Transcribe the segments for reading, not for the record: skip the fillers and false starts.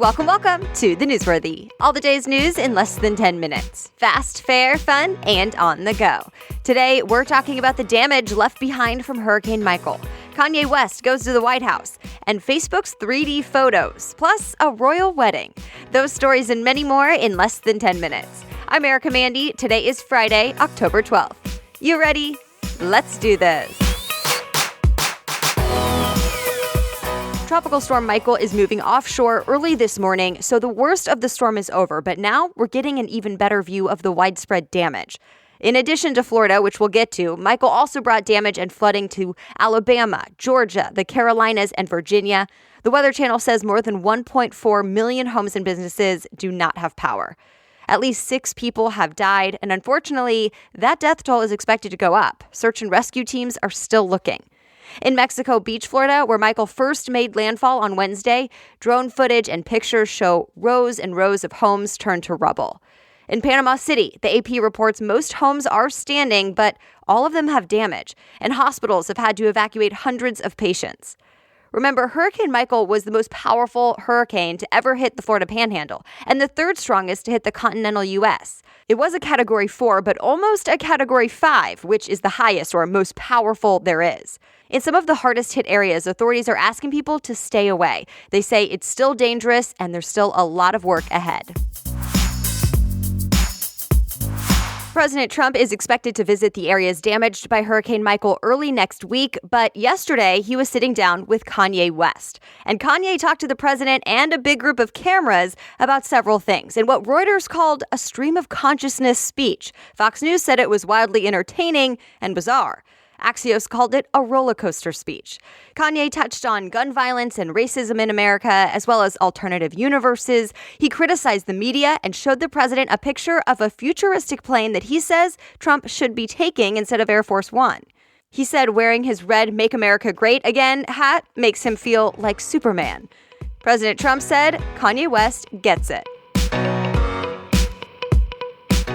Welcome to The Newsworthy. All the day's news in less than 10 minutes. Fast, fair, fun, and on the go. Today, we're talking about the damage left behind from Hurricane Michael. Kanye West goes to the White House, and Facebook's 3D photos, plus a royal wedding. Those stories and many more in less than 10 minutes. I'm Erica Mandy. Today is Friday, October 12th. You ready? Let's do this. Tropical storm Michael is moving offshore early this morning, so the worst of the storm is over, but now we're getting an even better view of the widespread damage. In addition to Florida, which we'll get to, Michael also brought damage and flooding to Alabama, Georgia, the Carolinas, and Virginia. The Weather Channel says more than 1.4 million homes and businesses do not have power. At least 6 people have died, and unfortunately, that death toll is expected to go up. Search and rescue teams are still looking. In Mexico Beach, Florida, where Michael first made landfall on Wednesday, drone footage and pictures show rows and rows of homes turned to rubble. In Panama City, the AP reports most homes are standing, but all of them have damage, and hospitals have had to evacuate hundreds of patients. Remember, Hurricane Michael was the most powerful hurricane to ever hit the Florida Panhandle, and the third strongest to hit the continental U.S. It was a Category 4, but almost a Category 5, which is the highest or most powerful there is. In some of the hardest hit areas, authorities are asking people to stay away. They say it's still dangerous and there's still a lot of work ahead. President Trump is expected to visit the areas damaged by Hurricane Michael early next week, but yesterday he was sitting down with Kanye West. And Kanye talked to the president and a big group of cameras about several things in what Reuters called a stream of consciousness speech. Fox News said it was wildly entertaining and bizarre. Axios called it a roller coaster speech. Kanye touched on gun violence and racism in America, as well as alternative universes. He criticized the media and showed the president a picture of a futuristic plane that he says Trump should be taking instead of Air Force One. He said wearing his red Make America Great Again hat makes him feel like Superman. President Trump said Kanye West gets it.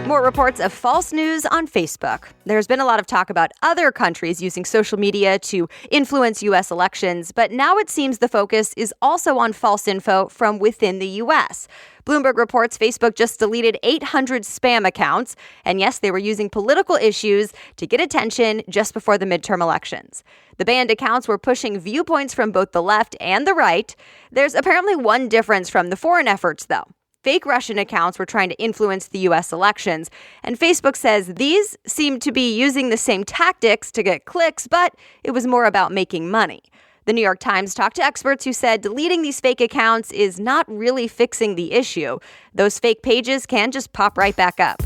More reports of false news on Facebook. There's been a lot of talk about other countries using social media to influence U.S. elections, but now it seems the focus is also on false info from within the U.S. Bloomberg reports Facebook just deleted 800 spam accounts, and yes, they were using political issues to get attention just before the midterm elections. The banned accounts were pushing viewpoints from both the left and the right. There's apparently one difference from the foreign efforts, though. Fake Russian accounts were trying to influence the U.S. elections, and Facebook says these seem to be using the same tactics to get clicks, but it was more about making money. The New York Times talked to experts who said deleting these fake accounts is not really fixing the issue. Those fake pages can just pop right back up.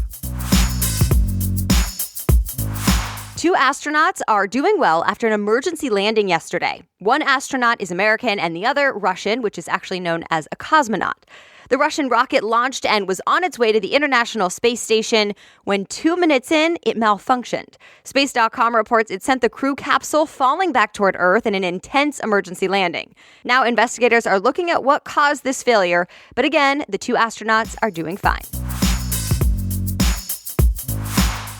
2 astronauts are doing well after an emergency landing yesterday. One astronaut is American and the other Russian, which is actually known as a cosmonaut. The Russian rocket launched and was on its way to the International Space Station when 2 minutes in, it malfunctioned. Space.com reports it sent the crew capsule falling back toward Earth in an intense emergency landing. Now investigators are looking at what caused this failure, but again, the 2 astronauts are doing fine.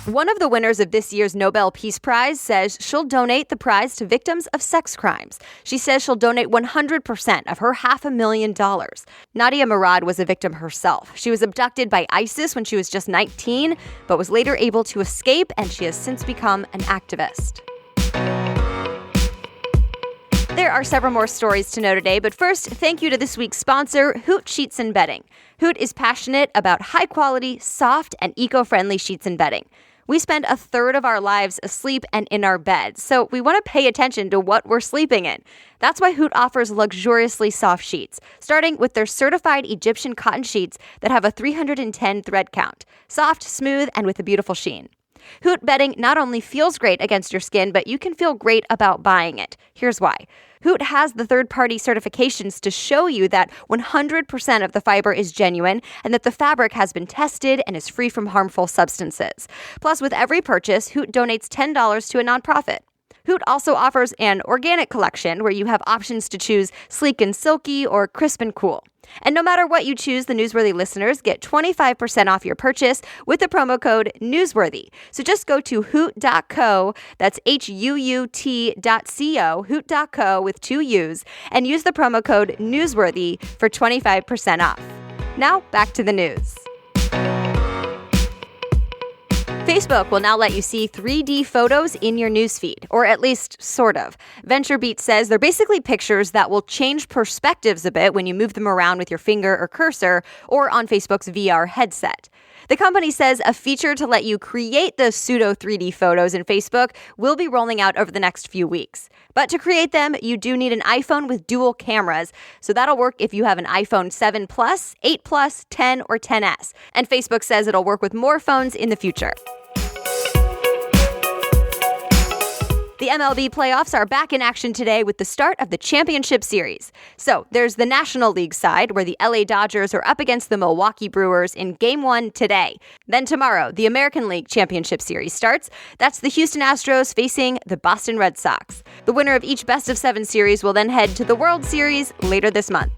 One of the winners of this year's Nobel Peace Prize says she'll donate the prize to victims of sex crimes. She says she'll donate 100% of her $500,000. Nadia Murad was a victim herself. She was abducted by ISIS when she was just 19, but was later able to escape, and she has since become an activist. There are several more stories to know today, but first, thank you to this week's sponsor, Hoot Sheets and Bedding. Hoot is passionate about high-quality, soft, and eco-friendly sheets and bedding. We spend a third of our lives asleep and in our beds, so we want to pay attention to what we're sleeping in. That's why Hoot offers luxuriously soft sheets, starting with their certified Egyptian cotton sheets that have a 310 thread count. Soft, smooth, and with a beautiful sheen. Hoot bedding not only feels great against your skin, but you can feel great about buying it. Here's why. Hoot has the third-party certifications to show you that 100% of the fiber is genuine and that the fabric has been tested and is free from harmful substances. Plus, with every purchase, Hoot donates $10 to a nonprofit. Hoot also offers an organic collection where you have options to choose sleek and silky or crisp and cool. And no matter what you choose, the Newsworthy listeners get 25% off your purchase with the promo code Newsworthy. So just go to hoot.co, that's HUUT.co, hoot.co with 2 U's, and use the promo code Newsworthy for 25% off. Now, back to the news. Facebook will now let you see 3D photos in your newsfeed, or at least sort of. VentureBeat says they're basically pictures that will change perspectives a bit when you move them around with your finger or cursor or on Facebook's VR headset. The company says a feature to let you create the pseudo 3D photos in Facebook will be rolling out over the next few weeks. But to create them, you do need an iPhone with dual cameras, so that'll work if you have an iPhone 7 Plus, 8 Plus, 10, or 10S. And Facebook says it'll work with more phones in the future. The MLB Playoffs are back in action today with the start of the championship series. So there's the National League side, where the LA Dodgers are up against the Milwaukee Brewers in Game 1 today. Then tomorrow, the American League Championship Series starts. That's the Houston Astros facing the Boston Red Sox. The winner of each best-of-7 series will then head to the World Series later this month.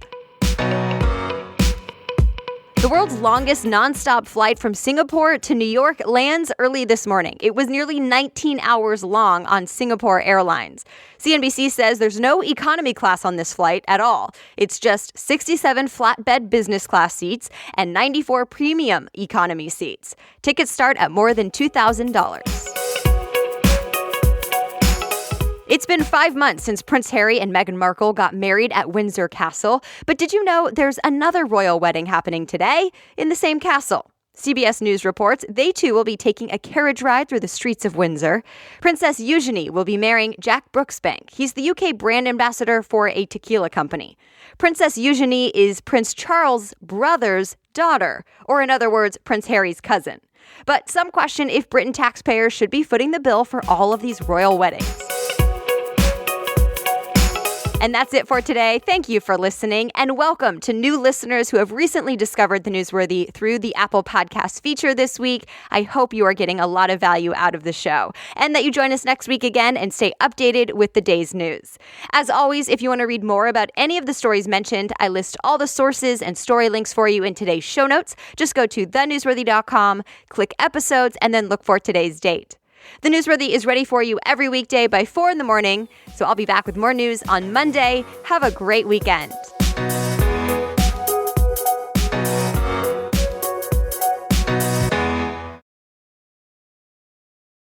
The world's longest nonstop flight from Singapore to New York lands early this morning. It was nearly 19 hours long on Singapore Airlines. CNBC says there's no economy class on this flight at all. It's just 67 flatbed business class seats and 94 premium economy seats. Tickets start at more than $2,000. It's been 5 months since Prince Harry and Meghan Markle got married at Windsor Castle, but did you know there's another royal wedding happening today in the same castle? CBS News reports they too will be taking a carriage ride through the streets of Windsor. Princess Eugenie will be marrying Jack Brooksbank. He's the UK brand ambassador for a tequila company. Princess Eugenie is Prince Charles' brother's daughter, or in other words, Prince Harry's cousin. But some question if Britain taxpayers should be footing the bill for all of these royal weddings. And that's it for today. Thank you for listening, and welcome to new listeners who have recently discovered the Newsworthy through the Apple Podcast feature this week. I hope you are getting a lot of value out of the show, and that you join us next week again and stay updated with the day's news. As always, if you want to read more about any of the stories mentioned, I list all the sources and story links for you in today's show notes. Just go to thenewsworthy.com, click episodes, and then look for today's date. The Newsworthy is ready for you every weekday by 4 in the morning, so I'll be back with more news on Monday. Have a great weekend.